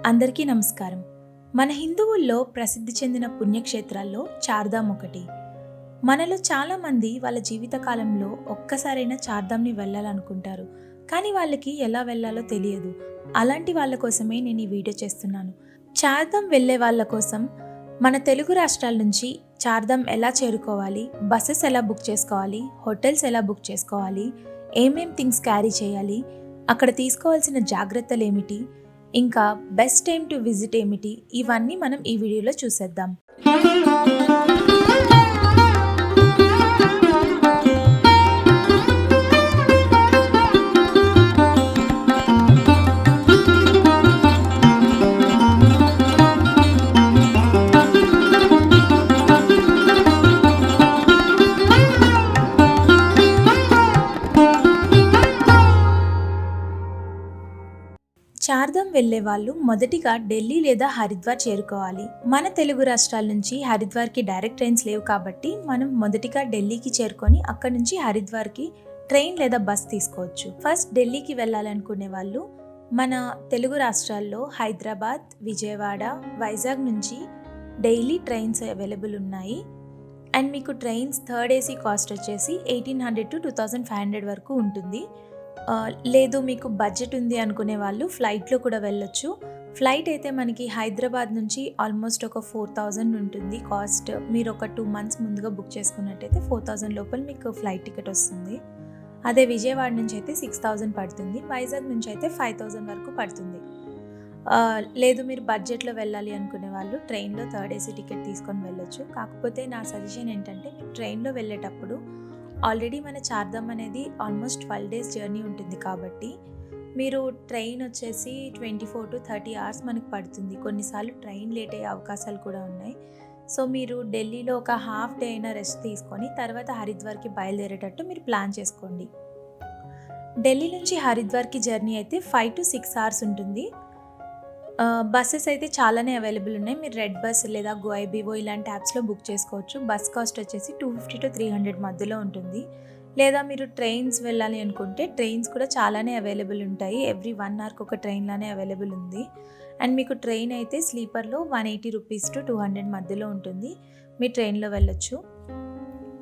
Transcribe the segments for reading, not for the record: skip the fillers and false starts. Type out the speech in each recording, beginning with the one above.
అందరికీ నమస్కారం. మన హిందువుల్లో ప్రసిద్ధి చెందిన పుణ్యక్షేత్రాల్లో చార్ధామ్ ఒకటి. మనలో చాలామంది వాళ్ళ జీవితకాలంలో ఒక్కసారైనా చార్ధామ్ని వెళ్ళాలనుకుంటారు. కానీ వాళ్ళకి ఎలా వెళ్ళాలో తెలియదు. అలాంటి వాళ్ళ కోసమే నేను ఈ వీడియో చేస్తున్నాను. చార్ధామ్ వెళ్ళే వాళ్ళ కోసం మన తెలుగు రాష్ట్రాల నుంచి చార్ధామ్ ఎలా చేరుకోవాలి, బస్సెస్ ఎలా బుక్ చేసుకోవాలి, హోటల్స్ ఎలా బుక్ చేసుకోవాలి, ఏమేం థింగ్స్ క్యారీ చేయాలి, అక్కడ తీసుకోవాల్సిన జాగ్రత్తలు ఏమిటి, ఇంకా బెస్ట్ టైం టు విజిట్ ఏమిటి, ఇవన్నీ మనం ఈ వీడియోలో చూసేద్దాం. చార్ధామ్ వెళ్ళే వాళ్ళు మొదటిగా ఢిల్లీ లేదా హరిద్వార్ చేరుకోవాలి. మన తెలుగు రాష్ట్రాల నుంచి హరిద్వార్కి డైరెక్ట్ ట్రైన్స్ లేవు కాబట్టి మనం మొదటిగా ఢిల్లీకి చేరుకొని అక్కడ నుంచి హరిద్వార్కి ట్రైన్ లేదా బస్ తీసుకోవచ్చు. ఫస్ట్ ఢిల్లీకి వెళ్ళాలనుకునే వాళ్ళు మన తెలుగు రాష్ట్రాల్లో హైదరాబాద్, విజయవాడ, వైజాగ్ నుంచి డైలీ ట్రైన్స్ అవైలబుల్ ఉన్నాయి. అండ్ మీకు ట్రైన్స్ థర్డ్ ఏసీ కాస్ట్ వచ్చేసి 1800 to 2500 వరకు ఉంటుంది. లేదు మీకు బడ్జెట్ ఉంది అనుకునే వాళ్ళు ఫ్లైట్లో కూడా వెళ్ళొచ్చు. ఫ్లైట్ అయితే మనకి హైదరాబాద్ నుంచి ఆల్మోస్ట్ ఒక 4000 ఉంటుంది కాస్ట్. మీరు ఒక 2 months ముందుగా బుక్ చేసుకున్నట్టయితే 4000 లోపల మీకు ఫ్లైట్ టికెట్ వస్తుంది. అదే విజయవాడ నుంచి అయితే 6000 పడుతుంది. వైజాగ్ నుంచి అయితే 5000 వరకు పడుతుంది. లేదు మీరు బడ్జెట్లో వెళ్ళాలి అనుకునే వాళ్ళు ట్రైన్లో థర్డ్ ఏసీ టికెట్ తీసుకొని వెళ్ళొచ్చు. కాకపోతే నా సజెషన్ ఏంటంటే మీరు ట్రైన్లో వెళ్ళేటప్పుడు ఆల్రెడీ మన చార్ధామ్ అనేది ఆల్మోస్ట్ 12 days జర్నీ ఉంటుంది కాబట్టి మీరు ట్రైన్ వచ్చేసి 24 to 30 hours మనకు పడుతుంది. కొన్నిసార్లు ట్రైన్ లేట్ అయ్యే అవకాశాలు కూడా ఉన్నాయి. సో మీరు ఢిల్లీలో ఒక హాఫ్ డే అయినా రెస్ట్ తీసుకొని తర్వాత హరిద్వార్కి బయలుదేరేటట్టు మీరు ప్లాన్ చేసుకోండి. ఢిల్లీ నుంచి హరిద్వార్కి జర్నీ అయితే 5 to 6 hours ఉంటుంది. బస్సెస్ అయితే చాలానే అవైలబుల్ ఉన్నాయి. మీరు రెడ్ బస్ లేదా గోఐబీవో ఇలాంటి యాప్స్లో బుక్ చేసుకోవచ్చు. బస్ కాస్ట్ వచ్చేసి 250 to 300 మధ్యలో ఉంటుంది. లేదా మీరు ట్రైన్స్ వెళ్ళాలి అనుకుంటే ట్రైన్స్ కూడా చాలానే అవైలబుల్ ఉంటాయి. ఎవ్రీ 1 hourకి ఒక ట్రైన్లానే అవైలబుల్ ఉంది. అండ్ మీకు ట్రైన్ అయితే స్లీపర్లో 180 rupees to 200 మధ్యలో ఉంటుంది. మీ ట్రైన్లో వెళ్ళొచ్చు.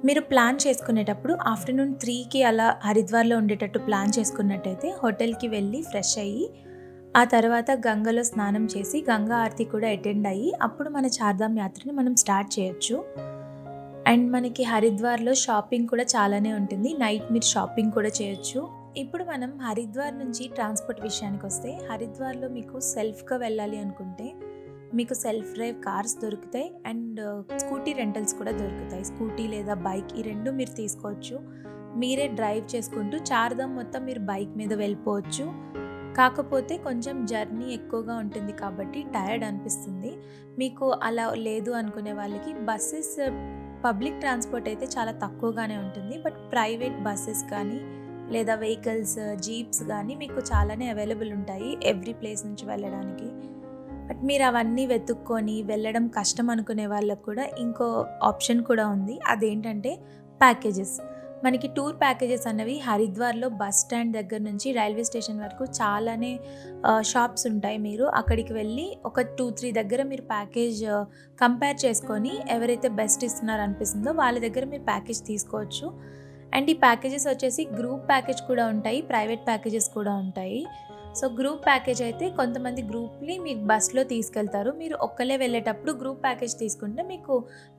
మీరు ప్లాన్ చేసుకునేటప్పుడు ఆఫ్టర్నూన్ 3కి అలా హరిద్వార్లో ఉండేటట్టు ప్లాన్ చేసుకున్నట్టయితే హోటల్కి వెళ్ళి ఫ్రెష్ అయ్యి ఆ తర్వాత గంగలో స్నానం చేసి గంగా ఆరతి కూడా అటెండ్ అయ్యి అప్పుడు మన చార్ధామ్ యాత్రని మనం స్టార్ట్ చేయొచ్చు. అండ్ మనకి హరిద్వార్లో షాపింగ్ కూడా చాలానే ఉంటుంది. నైట్ మీరు షాపింగ్ కూడా చేయొచ్చు. ఇప్పుడు మనం హరిద్వార్ నుంచి ట్రాన్స్పోర్ట్ విషయానికి వస్తే హరిద్వార్లో మీకు సెల్ఫ్గా వెళ్ళాలి అనుకుంటే మీకు సెల్ఫ్ డ్రైవ్ కార్స్ దొరుకుతాయి అండ్ స్కూటీ రెంటల్స్ కూడా దొరుకుతాయి. స్కూటీ లేదా బైక్ ఈ రెండు మీరు తీసుకోవచ్చు. మీరే డ్రైవ్ చేసుకుంటూ చార్ధామ్ మొత్తం మీరు బైక్ మీద వెళ్ళిపోవచ్చు. కాకపోతే కొంచెం జర్నీ ఎక్కువగా ఉంటుంది కాబట్టి టైర్డ్ అనిపిస్తుంది. మీకు అలా లేదు అనుకునే వాళ్ళకి బస్సెస్ పబ్లిక్ ట్రాన్స్పోర్ట్ అయితే చాలా తక్కువగానే ఉంటుంది. బట్ ప్రైవేట్ బస్సెస్ కానీ లేదా వెహికల్స్ జీప్స్ కానీ మీకు చాలానే అవైలబుల్ ఉంటాయి ఎవ్రీ ప్లేస్ నుంచి వెళ్ళడానికి. బట్ మీరు అవన్నీ వెతుక్కొని వెళ్ళడం కష్టం అనుకునే వాళ్ళకు కూడా ఇంకో ఆప్షన్ కూడా ఉంది. అదేంటంటే ప్యాకేజెస్. మనకి టూర్ ప్యాకేజెస్ అన్నవి హరిద్వార్లో బస్ స్టాండ్ దగ్గర నుంచి రైల్వే స్టేషన్ వరకు చాలానే షాప్స్ ఉంటాయి. మీరు అక్కడికి వెళ్ళి ఒక 2-3 దగ్గర మీరు ప్యాకేజ్ కంపేర్ చేసుకొని ఎవరైతే బెస్ట్ ఇస్తున్నారో అనిపిస్తుందో వాళ్ళ దగ్గర మీరు ప్యాకేజ్ తీసుకోవచ్చు. అండ్ ఈ ప్యాకేజెస్ వచ్చేసి గ్రూప్ ప్యాకేజ్ కూడా ఉంటాయి, ప్రైవేట్ ప్యాకేజెస్ కూడా ఉంటాయి. సో గ్రూప్ ప్యాకేజ్ అయితే కొంతమంది గ్రూప్ని మీకు బస్లో తీసుకెళ్తారు. మీరు ఒక్కలే వెళ్ళేటప్పుడు గ్రూప్ ప్యాకేజ్ తీసుకుంటే మీకు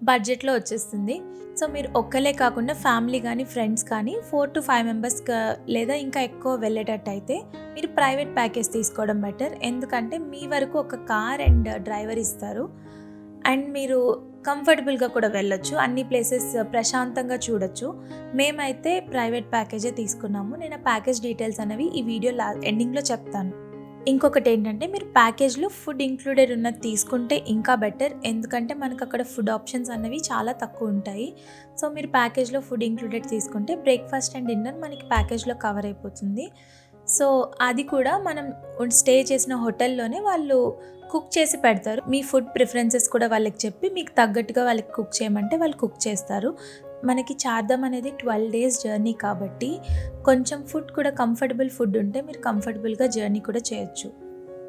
బడ్జెట్లో వచ్చేస్తుంది. సో మీరు ఒక్కలే కాకుండా ఫ్యామిలీ కానీ ఫ్రెండ్స్ కానీ 4 to 5 members లేదా ఇంకా ఎక్కువ వెళ్ళేటట్టు అయితే మీరు ప్రైవేట్ ప్యాకేజ్ తీసుకోవడం బెటర్. ఎందుకంటే మీ వరకు ఒక కార్ అండ్ డ్రైవర్ ఇస్తారు అండ్ మీరు కంఫర్టబుల్గా కూడా వెళ్ళొచ్చు. అన్ని ప్లేసెస్ ప్రశాంతంగా చూడొచ్చు. మేమైతే ప్రైవేట్ ప్యాకేజే తీసుకున్నాము. నేను ఆ ప్యాకేజ్ డీటెయిల్స్ అనేవి ఈ వీడియో ఎండింగ్లో చెప్తాను. ఇంకొకటి ఏంటంటే మీరు ప్యాకేజ్లో ఫుడ్ ఇంక్లూడెడ్ ఉన్నది తీసుకుంటే ఇంకా బెటర్. ఎందుకంటే మనకు అక్కడ ఫుడ్ ఆప్షన్స్ అనేవి చాలా తక్కువ ఉంటాయి. సో మీరు ప్యాకేజ్లో ఫుడ్ ఇంక్లూడెడ్ తీసుకుంటే బ్రేక్ఫాస్ట్ అండ్ డిన్నర్ మనకి ప్యాకేజ్లో కవర్ అయిపోతుంది. సో అది కూడా మనం స్టే చేసిన హోటల్లోనే వాళ్ళు కుక్ చేసి పెడతారు. మీ ఫుడ్ ప్రిఫరెన్సెస్ కూడా వాళ్ళకి చెప్పి మీకు తగ్గట్టుగా వాళ్ళకి కుక్ చేయమంటే వాళ్ళు కుక్ చేస్తారు. మనకి చార్ధామ్ అనేది 12 days జర్నీ కాబట్టి కొంచెం ఫుడ్ కూడా కంఫర్టబుల్ ఫుడ్ ఉంటే మీరు కంఫర్టబుల్గా జర్నీ కూడా చేయొచ్చు.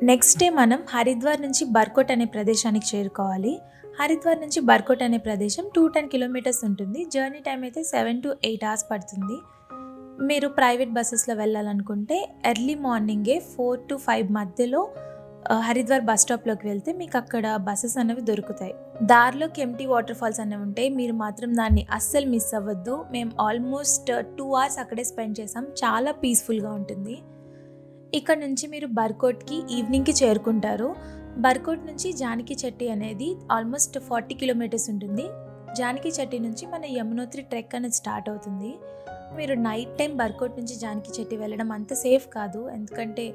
నెక్స్ట్ డే మనం హరిద్వార్ నుంచి బర్కోట్ అనే ప్రదేశానికి చేరుకోవాలి. హరిద్వార్ నుంచి బర్కోట్ అనే ప్రదేశం 210 కిలోమీటర్స్ ఉంటుంది. జర్నీ టైం అయితే 7 to 8 hours పడుతుంది. మీరు ప్రైవేట్ బస్సెస్లో వెళ్ళాలనుకుంటే ఎర్లీ మార్నింగే 4 to 5 మధ్యలో హరిద్వార్ బస్ స్టాప్లోకి వెళ్తే మీకు అక్కడ బస్సెస్ అనేవి దొరుకుతాయి. దారిలో కెంప్టీ వాటర్ ఫాల్స్ అనేవి ఉంటాయి. మీరు మాత్రం దాన్ని అస్సలు మిస్ అవ్వద్దు. మేము ఆల్మోస్ట్ 2 hours అక్కడే స్పెండ్ చేసాం. చాలా పీస్ఫుల్గా ఉంటుంది. ఇక్కడ నుంచి మీరు బర్కోట్కి ఈవినింగ్కి చేరుకుంటారు. బర్కోట్ నుంచి జానకి చెట్టి అనేది ఆల్మోస్ట్ 40 కిలోమీటర్స్ ఉంటుంది. జానకి చెట్టి నుంచి మన యమునోత్రి ట్రెక్ అనేది స్టార్ట్ అవుతుంది. మీరు నైట్ టైం బర్కోట్ నుంచి జానకి చెట్టి వెళ్ళడం అంత సేఫ్ కాదు. ఎందుకంటే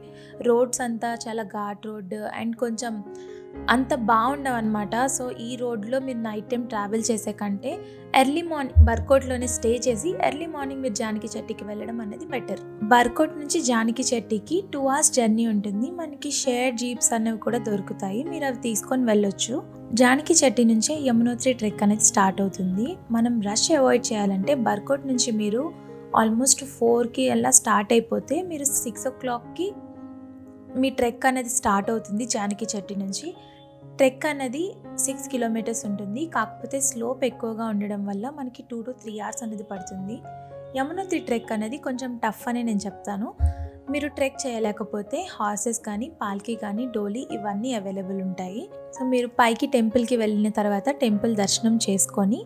రోడ్స్ అంతా చాలా ఘాట్ రోడ్ అండ్ కొంచెం అంత బాగుండవు అనమాట. సో ఈ రోడ్లో మీరు నైట్ టైం ట్రావెల్ చేసే కంటే ఎర్లీ మార్నింగ్ బర్కోట్లోనే స్టే చేసి ఎర్లీ మార్నింగ్ మీరు జానకి చెట్టికి వెళ్ళడం అనేది బెటర్. బర్కోట్ నుంచి జానకి చెట్టికి 2 hours జర్నీ ఉంటుంది. మనకి షేర్ జీప్స్ అనేవి కూడా దొరుకుతాయి. మీరు అవి తీసుకొని వెళ్ళొచ్చు. జానకి చెట్టి నుంచే యమునోత్రి ట్రెక్ అనేది స్టార్ట్ అవుతుంది. మనం రష్ అవాయిడ్ చేయాలంటే బర్కోట్ నుంచి మీరు ఆల్మోస్ట్ 4కి అలా స్టార్ట్ అయిపోతే మీరు 6 o'clockకి మీ ట్రెక్ అనేది స్టార్ట్ అవుతుంది. జానకి చెట్టి నుంచి ట్రెక్ అనేది 6 kilometers ఉంటుంది. కాకపోతే స్లోప్ ఎక్కువగా ఉండడం వల్ల మనకి 2 to 3 hours అనేది పడుతుంది. యమునోత్రి ట్రెక్ అనేది కొంచెం టఫ్ అని నేను చెప్తాను. మీరు ట్రెక్ చేయలేకపోతే హార్సెస్ కానీ పాల్కీ కానీ డోలీ ఇవన్నీ అవైలబుల్ ఉంటాయి. సో మీరు పైకి టెంపుల్కి వెళ్ళిన తర్వాత టెంపుల్ దర్శనం చేసుకొని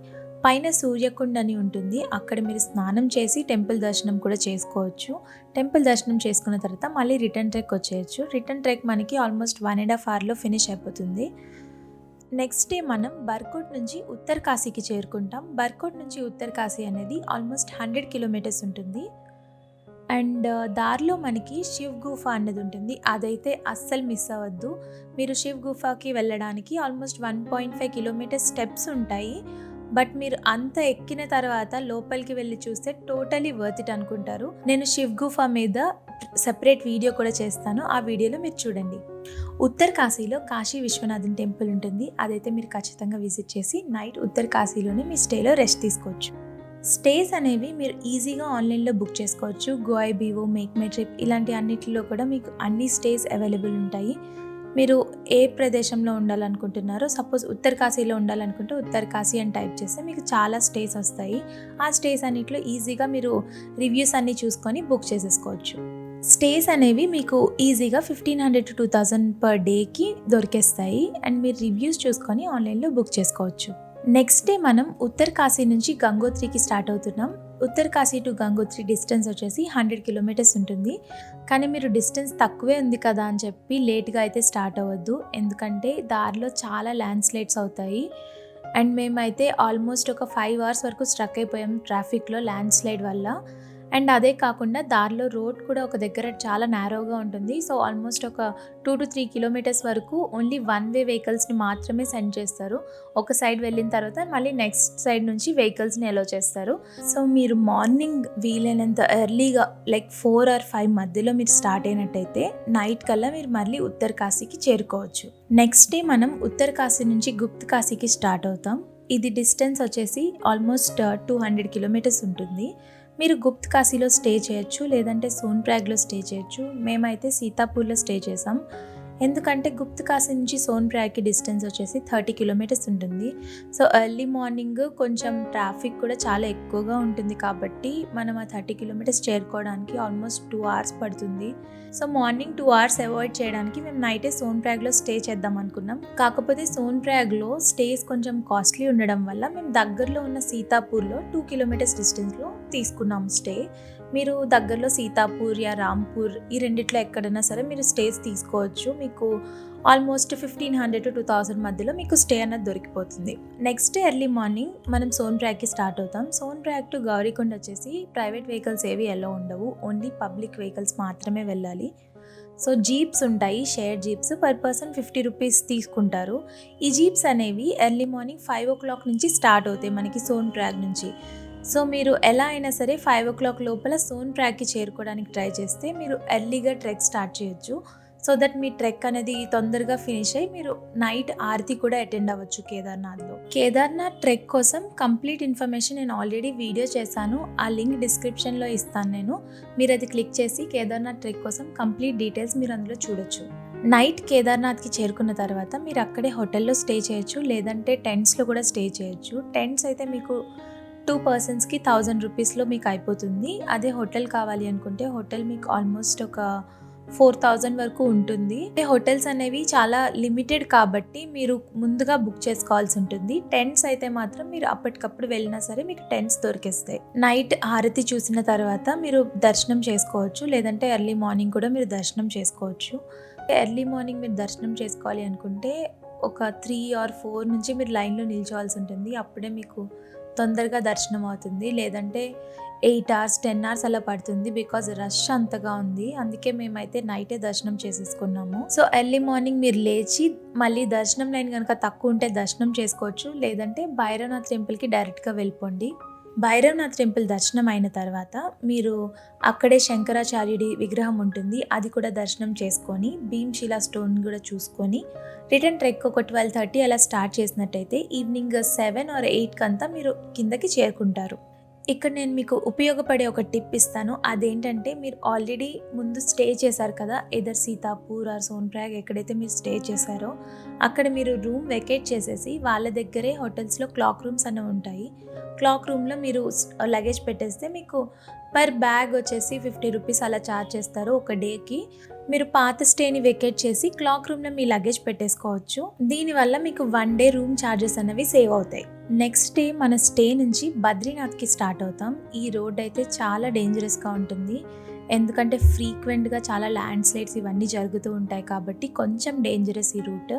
పైన సూర్యకుండ అని ఉంటుంది. అక్కడ మీరు స్నానం చేసి టెంపుల్ దర్శనం కూడా చేసుకోవచ్చు. టెంపుల్ దర్శనం చేసుకున్న తర్వాత మళ్ళీ రిటర్న్ ట్రెక్ వచ్చేయచ్చు. రిటర్న్ ట్రెక్ మనకి ఆల్మోస్ట్ 1.5 hourలో ఫినిష్ అయిపోతుంది. నెక్స్ట్ డే మనం బర్కోట్ నుంచి ఉత్తరకాశీకి చేరుకుంటాం. బర్కోట్ నుంచి ఉత్తరకాశీ అనేది ఆల్మోస్ట్ 100 kilometers ఉంటుంది. అండ్ దారిలో మనకి శివ్ గుఫా అన్నది ఉంటుంది. అదైతే అస్సలు మిస్ అవ్వద్దు. మీరు శివ్ గుఫాకి వెళ్ళడానికి ఆల్మోస్ట్ 1.5 kilometers స్టెప్స్ ఉంటాయి. బట్ మీరు అంత ఎక్కిన తర్వాత లోపలికి వెళ్ళి చూస్తే టోటలీ వర్త్ ఇట్ అనుకుంటారు. నేను శివ్ గుఫా మీద సెపరేట్ వీడియో కూడా చేస్తాను. ఆ వీడియోలో మీరు చూడండి. ఉత్తరకాశీలో కాశీ విశ్వనాథన్ టెంపుల్ ఉంటుంది. అదైతే మీరు ఖచ్చితంగా విజిట్ చేసి నైట్ ఉత్తరకాశీలోనే మీ స్టేలో రెస్ట్ తీసుకోవచ్చు. స్టేస్ అనేవి మీరు ఈజీగా ఆన్లైన్లో బుక్ చేసుకోవచ్చు. గోఐబీఓ, మేక్ మై ట్రిప్ ఇలాంటి అన్నిటిలో కూడా మీకు అన్ని స్టేస్ అవైలబుల్ ఉంటాయి. మీరు ఏ ప్రదేశంలో ఉండాలనుకుంటున్నారో, సపోజ్ ఉత్తరకాశీలో ఉండాలనుకుంటే ఉత్తరకాశీ అని టైప్ చేస్తే మీకు చాలా స్టేస్ వస్తాయి. ఆ స్టేస్ అన్నిటిలో ఈజీగా మీరు రివ్యూస్ అన్నీ చూసుకొని బుక్ చేసేసుకోవచ్చు. స్టేస్ అనేవి మీకు ఈజీగా 1500 to 2000 per డేకి దొరికేస్తాయి. అండ్ మీరు రివ్యూస్ చూసుకొని ఆన్లైన్లో బుక్ చేసుకోవచ్చు. నెక్స్ట్ డే మనం ఉత్తరకాశీ నుంచి గంగోత్రికి స్టార్ట్ అవుతున్నాం. ఉత్తరకాశీ టు గంగోత్రి డిస్టెన్స్ వచ్చేసి 100 kilometers ఉంటుంది. కానీ మీరు డిస్టెన్స్ తక్కువే ఉంది కదా అని చెప్పి లేట్గా అయితే స్టార్ట్ అవ్వద్దు. ఎందుకంటే దారిలో చాలా ల్యాండ్ స్లైడ్స్ అవుతాయి. అండ్ మేమైతే ఆల్మోస్ట్ ఒక 5 hours వరకు స్ట్రక్ అయిపోయాం ట్రాఫిక్లో ల్యాండ్ స్లైడ్ వల్ల. అండ్ అదే కాకుండా దారిలో రోడ్ కూడా ఒక దగ్గర చాలా నేరోగా ఉంటుంది. సో ఆల్మోస్ట్ ఒక 2 to 3 kilometers వరకు ఓన్లీ వన్ వే వెహికల్స్ని మాత్రమే సెండ్ చేస్తారు. ఒక సైడ్ వెళ్ళిన తర్వాత మళ్ళీ నెక్స్ట్ సైడ్ నుంచి వెహికల్స్ని అలో చేస్తారు. సో మీరు మార్నింగ్ వీలైనంత ఎర్లీగా లైక్ 4 or 5 మధ్యలో మీరు స్టార్ట్ అయినట్టయితే నైట్ కల్లా మీరు మళ్ళీ ఉత్తరకాశీకి చేరుకోవచ్చు. నెక్స్ట్ డే మనం ఉత్తరకాశీ నుంచి గుప్తకాశీకి స్టార్ట్ అవుతాం. ఇది డిస్టెన్స్ వచ్చేసి ఆల్మోస్ట్ 200 kilometers ఉంటుంది. మీరు గుప్తకాశీలో స్టే చేయొచ్చు, లేదంటే సోన్ప్రయాగ్లో స్టే చేయొచ్చు. మేమైతే సీతాపూర్లో స్టే చేసాం. ఎందుకంటే గుప్తకాశీ నుంచి సోన్ప్రయాగ్కి డిస్టెన్స్ వచ్చేసి 30 kilometers ఉంటుంది. సో ఎర్లీ మార్నింగ్ కొంచెం ట్రాఫిక్ కూడా చాలా ఎక్కువగా ఉంటుంది కాబట్టి మనం ఆ 30 kilometers చేరుకోవడానికి ఆల్మోస్ట్ 2 hours పడుతుంది. సో మార్నింగ్ 2 hours అవాయిడ్ చేయడానికి మేము నైటే సోన్ప్రయాగ్లో స్టే చేద్దాం అనుకున్నాం. కాకపోతే సోన్ప్రయాగ్లో స్టేస్ కొంచెం కాస్ట్లీ ఉండడం వల్ల మేము దగ్గరలో ఉన్న సీతాపూర్లో 2 kilometers డిస్టెన్స్లో తీసుకున్నాం స్టే. మీరు దగ్గరలో సీతాపూర్ యా రాంపూర్ ఈ రెండిట్లో ఎక్కడైనా సరే మీరు స్టేస్ తీసుకోవచ్చు. మీకు ఆల్మోస్ట్ 1500 to 2000 మధ్యలో మీకు స్టే అనేది దొరికిపోతుంది. నెక్స్ట్ ఎర్లీ మార్నింగ్ మనం సోన్ప్రయాగ్కి స్టార్ట్ అవుతాం. సోన్ప్రయాగ్ టు గౌరీకొండ వచ్చేసి ప్రైవేట్ వెహికల్స్ ఏవి ఎలా ఉండవు, ఓన్లీ పబ్లిక్ వెహికల్స్ మాత్రమే వెళ్ళాలి. సో జీప్స్ ఉంటాయి, share jeeps. Per person 50 rupees తీసుకుంటారు. ఈ జీప్స్ అనేవి ఎర్లీ మార్నింగ్ 5 o'clock నుంచి స్టార్ట్ అవుతాయి మనకి సోన్ప్రయాగ్ నుంచి. సో మీరు ఎలా అయినా సరే 5 o'clock లోపల సోన్ప్రయాగ్కి చేరుకోవడానికి ట్రై చేస్తే మీరు ఎర్లీగా ట్రెక్ స్టార్ట్ చేయొచ్చు. సో దట్ మీ ట్రెక్ అనేది తొందరగా ఫినిష్ అయ్యి మీరు నైట్ ఆరతి కూడా అటెండ్ అవ్వచ్చు కేదార్నాథ్లో. కేదార్నాథ్ ట్రెక్ కోసం కంప్లీట్ ఇన్ఫర్మేషన్ నేను ఆల్రెడీ వీడియో చేశాను. ఆ లింక్ డిస్క్రిప్షన్లో ఇస్తాను నేను. మీరు అది క్లిక్ చేసి కేదార్నాథ్ ట్రెక్ కోసం కంప్లీట్ డీటెయిల్స్ మీరు అందులో చూడొచ్చు. నైట్ కేదార్నాథ్కి చేరుకున్న తర్వాత మీరు అక్కడే హోటల్లో స్టే చేయొచ్చు, లేదంటే టెంట్స్లో కూడా స్టే చేయొచ్చు. టెంట్స్ అయితే మీకు 2 పర్సన్స్కి 1000 రూపీస్లో మీకు అయిపోతుంది. అదే హోటల్ కావాలి అనుకుంటే హోటల్ మీకు ఆల్మోస్ట్ ఒక 4000 వరకు ఉంటుంది. హోటల్స్ అనేవి చాలా లిమిటెడ్ కాబట్టి మీరు ముందుగా బుక్ చేసుకోవాల్సి ఉంటుంది. టెంట్స్ అయితే మాత్రం మీరు అప్పటికప్పుడు వెళ్ళినా సరే మీకు టెంట్స్ దొరికేస్తాయి. నైట్ హారతి చూసిన తర్వాత మీరు దర్శనం చేసుకోవచ్చు, లేదంటే ఎర్లీ మార్నింగ్ కూడా మీరు దర్శనం చేసుకోవచ్చు. ఎర్లీ మార్నింగ్ మీరు దర్శనం చేసుకోవాలి అనుకుంటే ఒక 3 or 4 నుంచి మీరు లైన్లో నిల్చోవాల్సి ఉంటుంది. అప్పుడే మీకు తొందరగా దర్శనం అవుతుంది. లేదంటే 8 hours 10 hours అలా పడుతుంది, బికాజ్ రష్ అంతగా ఉంది. అందుకే మేమైతే నైటే దర్శనం చేసేసుకున్నాము. సో ఎర్లీ మార్నింగ్ మీరు లేచి మళ్ళీ దర్శనం లైన్ కనుక తక్కువ ఉంటే దర్శనం చేసుకోవచ్చు, లేదంటే భైరవనాథ్ టెంపుల్కి డైరెక్ట్గా వెళ్ళిపోండి. భైరవనాథ్ టెంపుల్ దర్శనం అయిన తర్వాత మీరు అక్కడే శంకరాచార్యుడి విగ్రహం ఉంటుంది, అది కూడా దర్శనం చేసుకొని భీమ్శిలా స్టోన్ కూడా చూసుకొని రిటర్న్ ట్రెక్ ఒక 12:30 అలా స్టార్ట్ చేసినట్టయితే ఈవినింగ్ 7 or 8 కంతా మీరు కిందకి చేరుకుంటారు. ఇక్కడ నేను మీకు ఉపయోగపడే ఒక టిప్ ఇస్తాను. అదేంటంటే మీరు ఆల్రెడీ ముందు స్టే చేశారు కదా, ఎదర్ సీతాపూర్ ఆర్ సోన్ప్రయాగ్ ఎక్కడైతే మీరు స్టే చేశారో అక్కడ మీరు రూమ్ వెకేట్ చేసేసి వాళ్ళ దగ్గరే హోటల్స్లో క్లాక్ రూమ్స్ అనేవి ఉంటాయి. క్లాక్ రూమ్లో మీరు లగేజ్ పెట్టేస్తే మీకు పర్ బ్యాగ్ వచ్చేసి 50 రూపీస్ అలా ఛార్జ్ చేస్తారు ఒక డేకి. మీరు పాత స్టేని వెకేట్ చేసి క్లాక్ రూమ్లో మీ లగేజ్ పెట్టేసుకోవచ్చు. దీనివల్ల మీకు 1 day రూమ్ ఛార్జెస్ అనేవి సేవ్ అవుతాయి. నెక్స్ట్ డే మన స్టే నుంచి బద్రీనాథ్కి స్టార్ట్ అవుతాం. ఈ రోడ్ అయితే చాలా డేంజరస్గా ఉంటుంది, ఎందుకంటే ఫ్రీక్వెంట్గా చాలా ల్యాండ్ స్లైడ్స్ ఇవన్నీ జరుగుతూ ఉంటాయి కాబట్టి కొంచెం డేంజరస్ ఈ రూట్.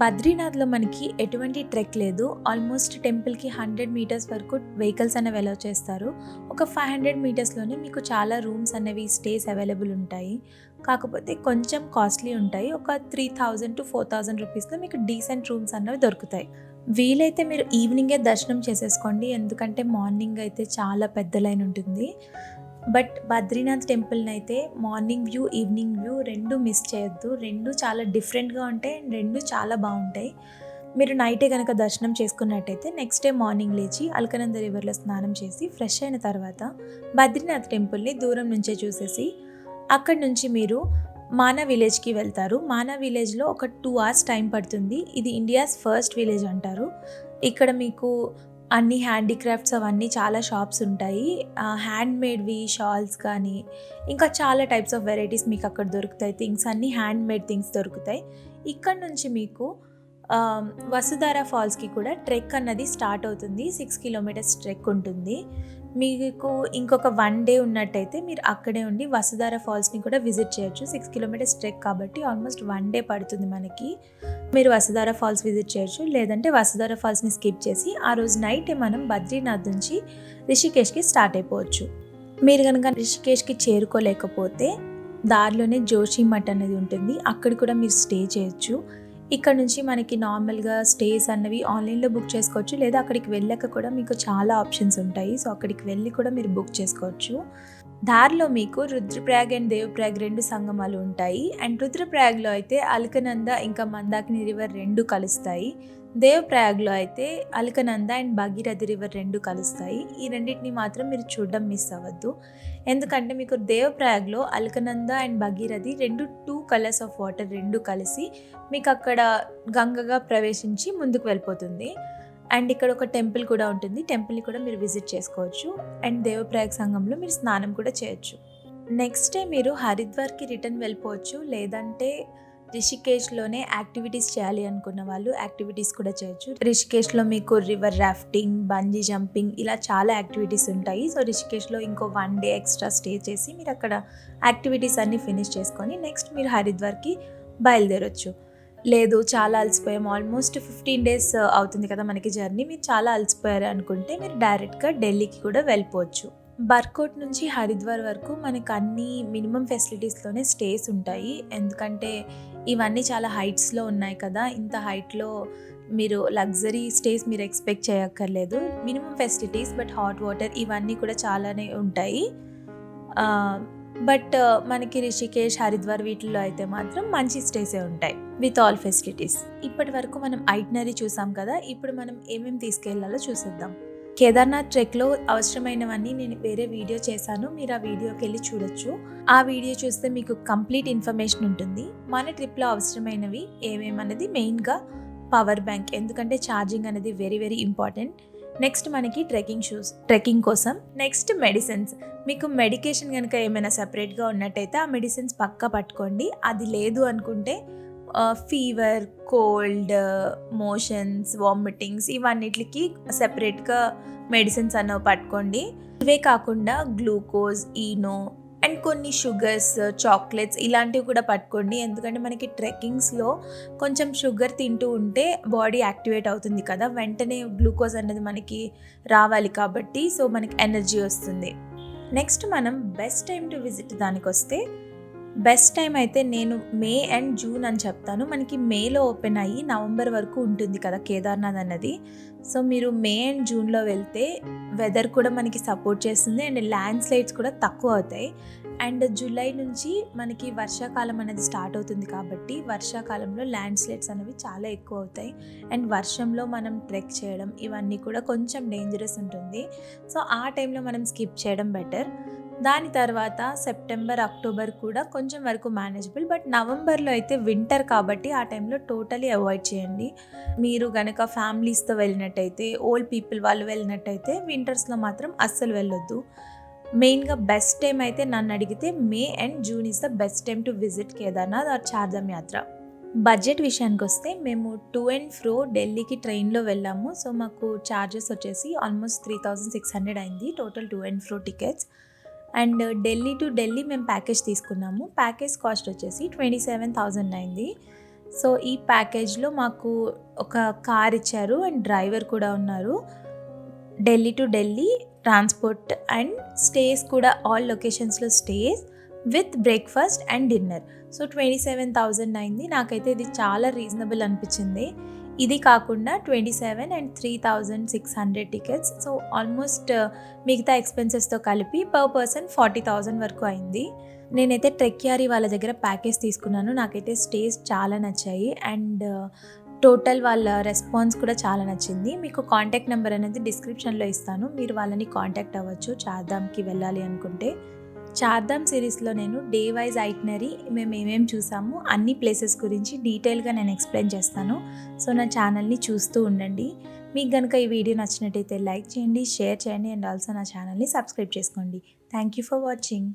బద్రీనాథ్లో మనకి ఎటువంటి ట్రెక్ లేదు. ఆల్మోస్ట్ టెంపుల్కి 100 meters వరకు వెహికల్స్ అనేవి అలౌ చేస్తారు. ఒక 500 metersలోనే మీకు చాలా రూమ్స్ అనేవి స్టేస్ అవైలబుల్ ఉంటాయి. కాకపోతే కొంచెం కాస్ట్లీ ఉంటాయి. ఒక 3000 to 4000 రూపీస్లో మీకు డీసెంట్ రూమ్స్ అనేవి దొరుకుతాయి. వీలైతే మీరు ఈవినింగే దర్శనం చేసేసుకోండి, ఎందుకంటే మార్నింగ్ అయితే చాలా పెద్ద లైన్ ఉంటుంది. బట్ బద్రీనాథ్ టెంపుల్ని అయితే మార్నింగ్ వ్యూ ఈవినింగ్ వ్యూ రెండు మిస్ చేయొద్దు. రెండు చాలా డిఫరెంట్గా ఉంటాయి అండ్ రెండు చాలా బాగుంటాయి. మీరు నైటే కనుక దర్శనం చేసుకున్నట్టయితే నెక్స్ట్ డే మార్నింగ్ లేచి అల్కనంద రివర్లో స్నానం చేసి ఫ్రెష్ అయిన తర్వాత బద్రీనాథ్ టెంపుల్ని దూరం నుంచే చూసేసి అక్కడి నుంచి మీరు మానా విలేజ్కి వెళ్తారు. మానా విలేజ్లో ఒక 2 hours టైం పడుతుంది. ఇది ఇండియాస్ ఫస్ట్ విలేజ్ అంటారు. ఇక్కడ మీకు అన్ని హ్యాండీక్రాఫ్ట్స్ అవన్నీ చాలా షాప్స్ ఉంటాయి. హ్యాండ్ మేడ్వి షాల్స్ కానీ ఇంకా చాలా టైప్స్ ఆఫ్ వెరైటీస్ మీకు అక్కడ దొరుకుతాయి. థింగ్స్ అన్నీ హ్యాండ్ మేడ్ థింగ్స్ దొరుకుతాయి. ఇక్కడ నుంచి మీకు వసుధార ఫాల్స్కి కూడా ట్రెక్ అన్నది స్టార్ట్ అవుతుంది. 6 kilometers ట్రెక్ ఉంటుంది. మీకు ఇంకొక 1 day ఉన్నట్టయితే మీరు అక్కడే ఉండి వసుధార ఫాల్స్ని కూడా విజిట్ చేయొచ్చు. 6 kilometers ట్రెక్ కాబట్టి ఆల్మోస్ట్ 1 day పడుతుంది మనకి. మీరు వసుధార ఫాల్స్ విజిట్ చేయొచ్చు, లేదంటే వసుధార ఫాల్స్ని స్కిప్ చేసి ఆ రోజు నైట్ మనం బద్రీనాథ్ నుంచి రిషికేష్కి స్టార్ట్ అయిపోవచ్చు. మీరు కనుక రిషికేష్కి చేరుకోలేకపోతే దారిలోనే జోషి మఠ్ అనేది ఉంటుంది, అక్కడ కూడా మీరు స్టే చేయొచ్చు. ఇక్కడ నుంచి మనకి నార్మల్గా స్టేస్ అన్నవి ఆన్లైన్లో బుక్ చేసుకోవచ్చు, లేదా అక్కడికి వెళ్ళాక కూడా మీకు చాలా ఆప్షన్స్ ఉంటాయి. సో అక్కడికి వెళ్ళి కూడా మీరు బుక్ చేసుకోవచ్చు. దారిలో మీకు రుద్రప్రయాగ్ అండ్ దేవప్రయాగ్ 2 సంగమాలు ఉంటాయి. అండ్ రుద్రప్రయాగ్లో అయితే అల్కనంద ఇంకా మందాకిని రివర్ 2 కలుస్తాయి. దేవప్రయాగ్లో అయితే అల్కనంద అండ్ భగీరథి రివర్ 2 కలుస్తాయి. ఈ రెండింటిని మాత్రం మీరు చూడడం మిస్ అవ్వద్దు, ఎందుకంటే మీకు దేవప్రయాగ్లో Alaknanda and Bhagirathi 2 colours of water 2 కలిసి మీకు అక్కడ గంగగా ప్రవేశించి ముందుకు వెళ్ళిపోతుంది. అండ్ ఇక్కడ ఒక టెంపుల్ కూడా ఉంటుంది, టెంపుల్ని కూడా మీరు విజిట్ చేసుకోవచ్చు. అండ్ దేవప్రయాగ్ సంగంలో మీరు స్నానం కూడా చేయొచ్చు. నెక్స్ట్ డే మీరు హరిద్వార్కి రిటర్న్ వెళ్ళిపోవచ్చు, లేదంటే రిషికేష్లోనే యాక్టివిటీస్ చేయాలి అనుకున్న వాళ్ళు యాక్టివిటీస్ కూడా చేయొచ్చు. రిషికేష్లో మీకు రివర్ రాఫ్టింగ్, బంజీ జంపింగ్ ఇలా చాలా యాక్టివిటీస్ ఉంటాయి. సో రిషికేష్లో ఇంకో 1 day ఎక్స్ట్రా స్టే చేసి మీరు అక్కడ యాక్టివిటీస్ అన్నీ ఫినిష్ చేసుకొని నెక్స్ట్ మీరు హరిద్వార్కి బయలుదేరొచ్చు. లేదు చాలా అలసిపోయాం, ఆల్మోస్ట్ 15 days అవుతుంది కదా మనకి జర్నీ, మీరు చాలా అలసిపోయారు అనుకుంటే మీరు డైరెక్ట్గా ఢిల్లీకి కూడా వెళ్ళిపోవచ్చు. బర్కోట్ నుంచి హరిద్వార్ వరకు మనకు అన్ని మినిమం ఫెసిలిటీస్లోనే స్టేస్ ఉంటాయి, ఎందుకంటే ఇవన్నీ చాలా హైట్స్లో ఉన్నాయి కదా. ఇంత హైట్లో మీరు లగ్జరీ స్టేస్ మీరు ఎక్స్పెక్ట్ చేయక్కర్లేదు. Minimum facilities but hot water ఇవన్నీ కూడా చాలానే ఉంటాయి. బట్ మనకి రిషికేష్, హరిద్వార్ వీటిల్లో అయితే మాత్రం మంచి స్టేసే ఉంటాయి విత్ ఆల్ ఫెసిలిటీస్. ఇప్పటి వరకు మనం ఐటినరీ చూసాం కదా, ఇప్పుడు మనం ఏమేమి తీసుకెళ్లాలో చూసేద్దాం. కేదార్నాథ్ ట్రెక్లో అవసరమైనవన్నీ నేను వేరే వీడియో చేశాను, మీరు ఆ వీడియోకి వెళ్ళి చూడొచ్చు. ఆ వీడియో చూస్తే మీకు కంప్లీట్ ఇన్ఫర్మేషన్ ఉంటుంది. మన ట్రిప్లో అవసరమైనవి ఏమేమన్నది మెయిన్గా పవర్ బ్యాంక్, ఎందుకంటే ఛార్జింగ్ అనేది వెరీ వెరీ ఇంపార్టెంట్. నెక్స్ట్ మనకి ట్రెక్కింగ్ షూస్ ట్రెక్కింగ్ కోసం. నెక్స్ట్ మెడిసిన్స్, మీకు మెడికేషన్ కనుక ఏమైనా సపరేట్గా ఉన్నట్టయితే ఆ మెడిసిన్స్ పక్కా పట్టుకోండి. అది లేదు అనుకుంటే ఫీవర్, కోల్డ్, మోషన్స్, వామిటింగ్స్ ఇవన్నిటికి సెపరేట్గా మెడిసిన్స్ అన్నవి పట్టుకోండి. ఇవే కాకుండా గ్లూకోజ్, ఈనో అండ్ కొన్ని షుగర్స్, చాక్లెట్స్ ఇలాంటివి కూడా పట్టుకోండి. ఎందుకంటే మనకి ట్రెక్కింగ్స్లో కొంచెం షుగర్ తింటూ ఉంటే బాడీ యాక్టివేట్ అవుతుంది కదా, వెంటనే గ్లూకోజ్ అనేది మనకి రావాలి కాబట్టి సో మనకి ఎనర్జీ వస్తుంది. నెక్స్ట్ మనం బెస్ట్ టైం టు విజిట్ దానికి వస్తే, బెస్ట్ టైం అయితే నేను మే అండ్ జూన్ అని చెప్తాను. మనకి మేలో ఓపెన్ అయ్యి నవంబర్ వరకు ఉంటుంది కదా కేదార్నాథ్ అన్నది. సో మీరు మే అండ్ జూన్లో వెళ్తే వెదర్ కూడా మనకి సపోర్ట్ చేస్తుంది అండ్ ల్యాండ్ స్లైడ్స్ కూడా తక్కువ అవుతాయి. అండ్ జూలై నుంచి మనకి వర్షాకాలం అనేది స్టార్ట్ అవుతుంది కాబట్టి వర్షాకాలంలో ల్యాండ్ స్లైడ్స్ అనేవి చాలా ఎక్కువ అవుతాయి అండ్ వర్షంలో మనం ట్రెక్ చేయడం ఇవన్నీ కూడా కొంచెం డేంజరస్ ఉంటుంది. సో ఆ టైంలో మనం స్కిప్ చేయడం బెటర్. దాని తర్వాత సెప్టెంబర్, అక్టోబర్ కూడా కొంచెం వరకు మేనేజబుల్, బట్ నవంబర్లో అయితే వింటర్ కాబట్టి ఆ టైంలో టోటలీ అవాయిడ్ చేయండి. మీరు కనుక ఫ్యామిలీస్తో వెళ్ళినట్టయితే, ఓల్డ్ పీపుల్ వాళ్ళు వెళ్ళినట్టయితే వింటర్స్లో మాత్రం అస్సలు వెళ్ళొద్దు. మెయిన్గా బెస్ట్ టైం అయితే నన్ను అడిగితే May and June is the best time to visit Kedarnath or Char Dham yatra. Budget విషయానికి వస్తే మేము టు అండ్ ఫ్రో ఢిల్లీకి ట్రైన్లో వెళ్ళాము. సో మాకు ఛార్జెస్ వచ్చేసి ఆల్మోస్ట్ 3600 అయింది total to and fro tickets. And Delhi to Delhi మేము ప్యాకేజ్ తీసుకున్నాము. ప్యాకేజ్ కాస్ట్ వచ్చేసి 27,000 అయింది. సో ఈ ప్యాకేజ్లో మాకు ఒక కార్ ఇచ్చారు అండ్ డ్రైవర్ కూడా ఉన్నారు. Delhi to Delhi transport and stays కూడా ఆల్ లొకేషన్స్లో stays with breakfast and dinner. So 27,000 అయింది. నాకైతే ఇది చాలా రీజనబుల్ అనిపించింది. ఇది కాకుండా 27 అండ్ 3,600 టికెట్స్. సో ఆల్మోస్ట్ మిగతా ఎక్స్పెన్సెస్తో కలిపి పర్ పర్సన్ 40,000 వరకు అయింది. నేనైతే ట్రెక్యారీ వాళ్ళ దగ్గర ప్యాకేజ్ తీసుకున్నాను. నాకైతే స్టేస్ చాలా నచ్చాయి అండ్ టోటల్ వాళ్ళ రెస్పాన్స్ కూడా చాలా నచ్చింది. మీకు కాంటాక్ట్ నెంబర్ అనేది డిస్క్రిప్షన్లో ఇస్తాను, మీరు వాళ్ళని కాంటాక్ట్ అవ్వచ్చు చార్ధామ్కి వెళ్ళాలి అనుకుంటే. చార్ధామ్ సిరీస్లో నేను డే వైజ్ ఐటినరీ మేము ఏమేమి చూసాము అన్ని ప్లేసెస్ గురించి డీటెయిల్గా నేను ఎక్స్ప్లెయిన్ చేస్తాను. సో నా ఛానల్ని చూస్తూ ఉండండి. మీకు కనుక ఈ వీడియో నచ్చినట్టయితే లైక్ చేయండి, షేర్ చేయండి అండ్ ఆల్సో నా ఛానల్ని సబ్స్క్రైబ్ చేసుకోండి. Thank you for watching.